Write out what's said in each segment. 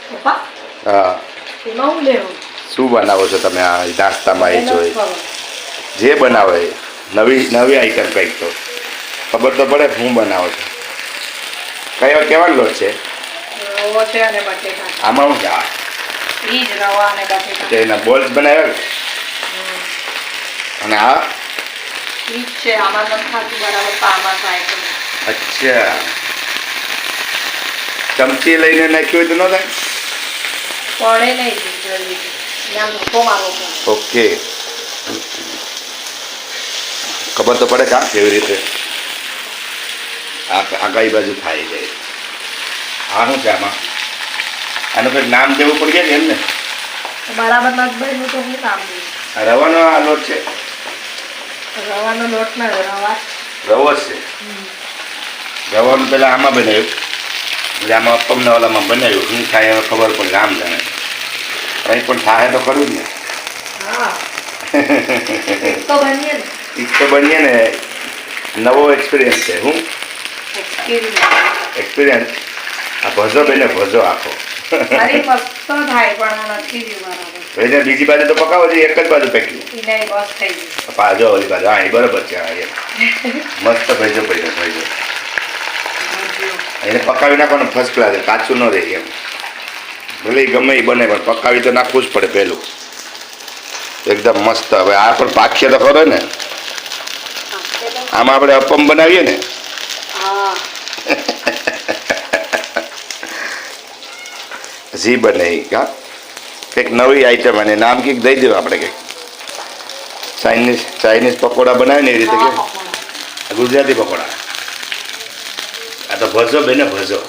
પપ્પા હા એમાં હું લેવું શું બનાવો છો તમે આ નાસ્તામાં એ મને જોઈ નથી ખબર. જે બનાવો એ નવી નવી આઈટમ કંઈક તો ખબર તો પડે કે હું બનાવો છો કયો કેવાનો લોટ છે રવો છે અને બટેટા આમાં હું જા ઈ જ રવા અને બટેટા એના બોલ્સ બનાવ્યા ને? અને આ ઈ જ છે આમાં નથી ખાતું બરાબર તો આમાં થાય છે અચ્છા ચમચી લઈને નાખ્યું હોય તો ન થાય પડે નહીં જલ્દી ત્યાં ધોકો મારવો પડે ઓકે ખબર તો પડે કાં કેવી રીતે આ કઈ બાજુ થાય જાય આનું છે આમાં આનું કંઈક નામ દેવું પડી જાય ને એમ ને બરાબર નથી બન્યું તો હું કામ દઉં આ રવાનો આ લોટ છે રવાનો લોટ ના રવા રવો જ છે રવાનું પેલા આમાં બનાવ્યું એટલે આમાં અપમના ઓલામાં બનાવ્યું શું થાય હવે ખબર પણ રામ જાણે કંઈ પણ થાય તો ખરું જ ને હા તો બનીએ ને ઈ તો બનીએ ને નવો એક્સપિરિયન્સ છે હું એક્સપિરિયન્સ આ ભજો બેને ભજો આખો અરે મસ્ત થાય પણ આ નથી થયું બરાબર એને બીજી બાજુ તો પકાવો જોઈએ એક જ બાજુ પેકલી ઈ નહીં બસ થઈ ગયું પાજો ઓલી બાજુ હા એ બરોબર છે હા એ મસ્ત ભજો ભજો એને પકાવી નાખવાનું ફર્સ્ટ ક્લાસ કાચું ન રહે એમ ભલે ઈ ગમે એ બને પણ પકાવી તો નાખવું જ પડે પહેલું એકદમ મસ્ત હવે આ પણ પાકીએ તો ખરો ને આમાં આપણે અપમ બનાવીએ ને હા જી બને કા કંઈક નવી આઈટમ અને નામ કંઈક દઈ દેવું આપણે કંઈક ચાઇનીઝ પકોડા બનાવે ને એવી રીતે કે ગુજરાતી પકોડા આ તો ભજો બેને ભજો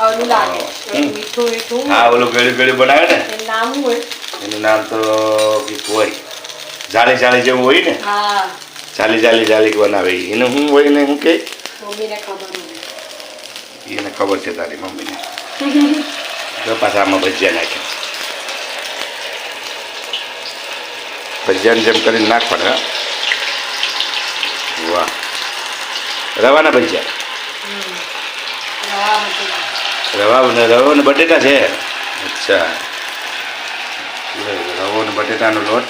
ઓલું લાગે મીઠું મીઠું હા ઓલું ગળ્યું ગળ્યું બનાવે ને એનું નામ શું હોય એનું નામ તો કંઈક હોય જાળી જાળી જેવું હોય ને હા જાળી બનાવે એનું શું હોય ને હું કે મમ્મીને ખબર હોય એને ખબર છે તારી મમ્મીને તો પાછા આમાં ભજીયા નાખ્યા ભજીયાની જેમ કરીને નાખવાના વાહ રવાના ભજીયા રવા ને બટેટા છે અચ્છા રવો ને બટેટાનો લોટ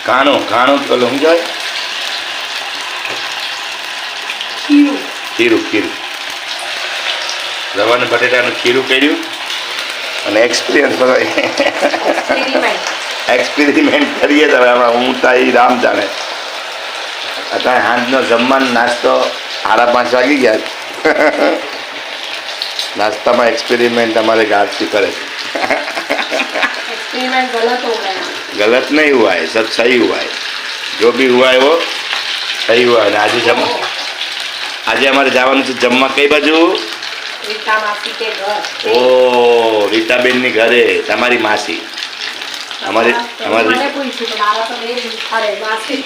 કાણું પેલો શું કહેવાય ખીરું રવા ને બટેટાનું ખીરું કર્યું અને એક્સપિરિયન્સ એક્સપેરિમેન્ટ કરીએ તો હવે હમણાં ઊંઘતા એ રામ જાણે અત્યારે સાંજનો જમવાનો નાસ્તો 5:30 વાગી ગયા नाश्ता एक्सपेरिमेंट हमारे गार्ड से करे एक्सपेरिमेंट गलत हो गया गलत नहीं हुआ है सब सही हुआ है जो भी हुआ है वो सही हुआ है आज हमारे जवान से जम्मा कई बाजू રીતા માસી કે ઘર ओ रीताबेन ની ઘરે તમારી માસી અમારી મને પૂછ્યું તો મારા તો બે અરે માસી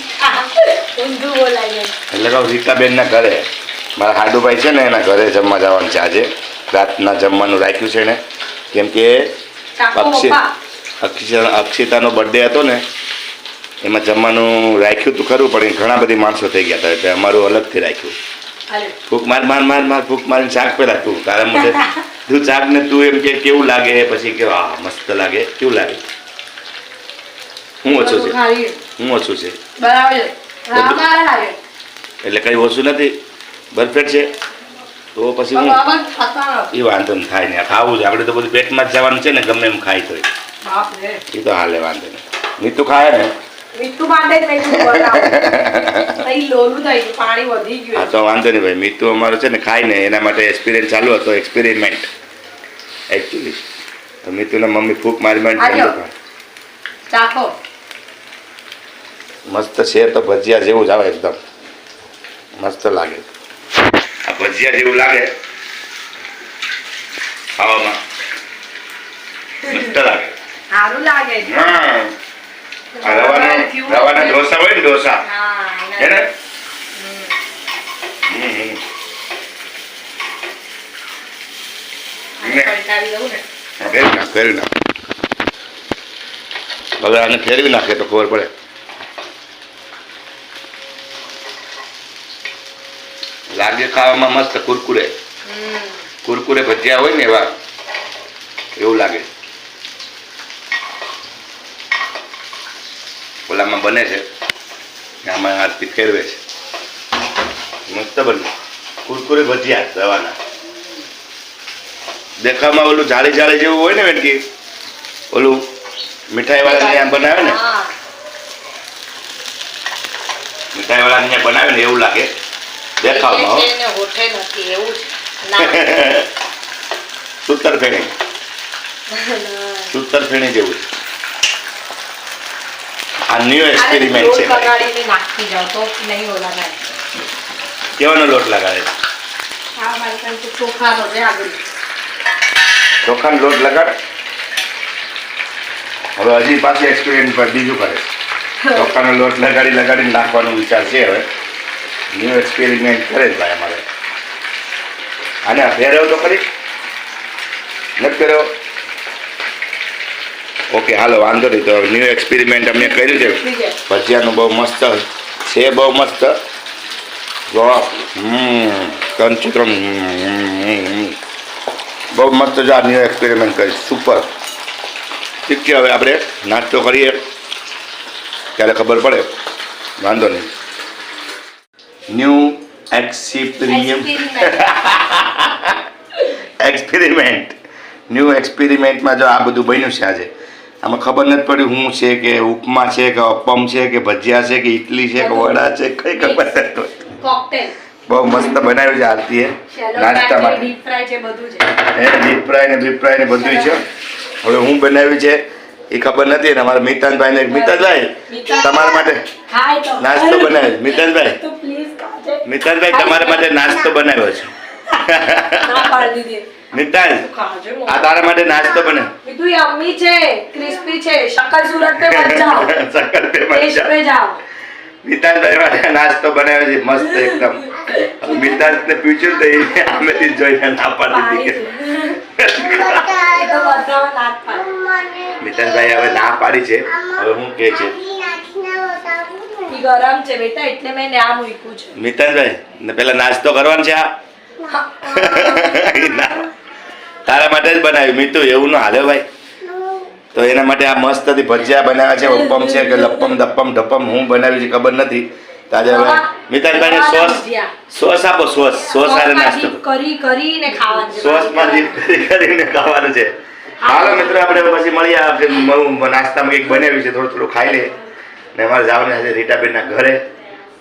ઊંધું બોલાય એટલે કહું રીતાબેન ના ઘરે મારા હાડુભાઈ છે ને એના ઘરે જમવા જવાનું છે આજે રાતના જમવાનું રાખ્યું છે ને કેમ કે અક્ષિતાનો બર્થડે હતો ને એમાં જમવાનું રાખ્યું તો ખરું પણ ઘણા બધી માણસો થઈ ગયા હતા એટલે અમારું અલગથી રાખ્યું ફૂક માર ફૂક મારીને શાક પેલા તું તારા મને તું શાક ને તું એમ કે કેવું લાગે પછી કે આ મસ્ત લાગે કેવું લાગે હું ઓછું છે બરાબર એટલે કઈ ઓછું નથી પરફેક્ટ છે તો પછી હું એ વાંધો નહીં થાય ને ખાવું છે આપણે તો બધું પેટમાં જ જવાનું છે ને ગમે એમ ખાય તો એ તો હાલે વાંધો નહીં મીઠું ખાય ને હા તો વાંધો નહીં ભાઈ મીઠું અમારું છે ને ખાય ને એના માટે એક્સપિરિયન્સ ચાલુ હતો એક્સપેરિમેન્ટ એકચ્યુઅલી તો મીઠુંને મમ્મી ફૂક મારી ચાખો મસ્ત છે તો ભજીયા જેવું જ આવે એકદમ મસ્ત લાગે આ ભજીયા જેવું લાગે ખાવામાં મસ્ત લાગે સારું લાગે હા આ રવાના ઢોસા હોય ને ઢોસા હે ને ફેરવી નાખ હવે આને ફેરવી નાખે તો ખબર પડે લાગે ખાવામાં મસ્ત કુરકુરે કુરકુરે ભજીયા હોય ને એવા એવું લાગે. ઓલામાં બને છે, આમાં હાથથી ફેરવે છે, મસ્ત બને કુરકુરે ભજીયા રવાના. દેખાવમાં ઓલું જાળી જાળી જેવું હોય ને વેટકી, ઓલું મીઠાઈ વાળા ત્યાં બનાવે ને, મીઠાઈ વાળા ત્યાં બનાવે ને એવું લાગે દેખાવમાં. સૂતર ફેણી જેવું. આ ન્યુ એક્સપેરિમેન્ટ છે. કેવાનો લોટ લગાડે? ચોખાનો લોટ લગાડે. હવે હજી પાછી એક્સપેરિમેન્ટ પર બીજું કરે. ચોખાનો લોટ લગાડીને નાખવાનો વિચાર છે. હવે ન્યુ એક્સપેરિમેન્ટ કરે જ ભાઈ અમારે. આને ફેરવ તો ખરી, નથી ફેરવ? ઓકે હાલો, વાંધો નહીં. તો ન્યુ એક્સપેરિમેન્ટ અમને કર્યું છે ભજીયાનું. બહુ મસ્ત છે, બહુ મસ્ત. કંચુત્રમ બહુ મસ્ત જો આ ન્યુ એક્સપેરિમેન્ટ કરી. સુપર. ઠીક છે, હવે આપણે નાસ્તો કરીએ ત્યારે ખબર પડે. વાંધો નહીં. ન્યુ એક્સપેરિમેન્ટ ન્યુ એક્સપેરિમેન્ટમાં જો આ બધું બન્યું છે આજે. આમાં ખબર નથી પડ્યું શું છે, કે ઉપમા છે કે અપમ છે કે ભજીયા છે કે ઇડલી છે કે વડા છે, કઈ ખબર નથી. બહુ મસ્ત બનાવ્યું છે આરતીએ નાસ્તા માટે. ડીપ ફ્રાય ને બીપ ફ્રાય ને બધું છે. હવે હું બનાવ્યું છે એ ખબર નથી. ને અમારા મિતાનભાઈ તમારા માટે નાસ્તો બનાવ્યો. મિતાનભાઈ તમારા માટે નાસ્તો બનાવ્યો છે. મિતાન, આ તારા માટે નાસ્તો બને. અમ્મી છે, ક્રિસ્પી છે. શકલ સુરત पे मत जाओ, શકલ पे मत पे जाओ. મિતાનભાઈ માટે નાસ્તો બનાવ્યો છે મસ્ત એકદમ. મિતાનને પૂછ્યું તો એને આમેથી જોઈને ના પાડી દીધી. મિતાનભાઈ હવે ના પાડી છે. હવે હું કે છે ગરમ છે બેટા, એટલે મેં ના મૂક્યું છે. મિતાનભાઈ ને પેલા નાસ્તો કરવાનો છે. આ તારા માટે જ બનાવ્યું મીતુ, એવું ન હાલે ભાઈ. તો એના માટે આ મસ્ત ભજીયા બનાવ્યા છે. ઉપમ છે કે લપમ દપમ ઢપમ હું બનાવી છે ખબર નથી. તાજે હવે મિતાનભાઈને સોસ આપો. સોસ સાથે નાસ્તો કરીને ખાવાનું. સોસમાં ડીપ કરીને ખાવાનું છે. હાલો મિત્રો, આપણે પછી મળીએ. નાસ્તામાં કંઈક બનાવ્યું છે, થોડું ખાઈ લે. ને અમારે જવાનું આજે રીટાબેનના ઘરે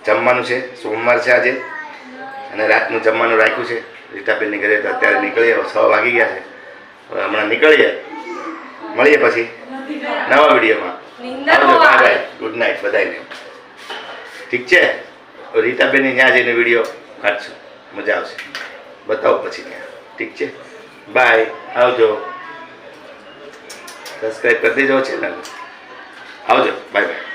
જમવાનું છે. સોમવાર છે આજે, અને રાતનું જમવાનું રાખ્યું છે રીટાબેનની ઘરે. તો અત્યારે નીકળીએ, 6 વાગી ગયા છે. હવે હમણાં નીકળીએ, મળીએ પછી નવા વિડીયોમાં. આવજો, બાય બાય, ગુડ નાઇટ બધાને. ઠીક છે, રીટાબેનની ત્યાં જઈને વિડીયો કાઢશું, મજા આવશે, બતાવો પછી ત્યાં. ઠીક છે, બાય, આવજો. સબસ્ક્રાઈબ કરી દેજો ચેનલ. આવજો, બાય બાય.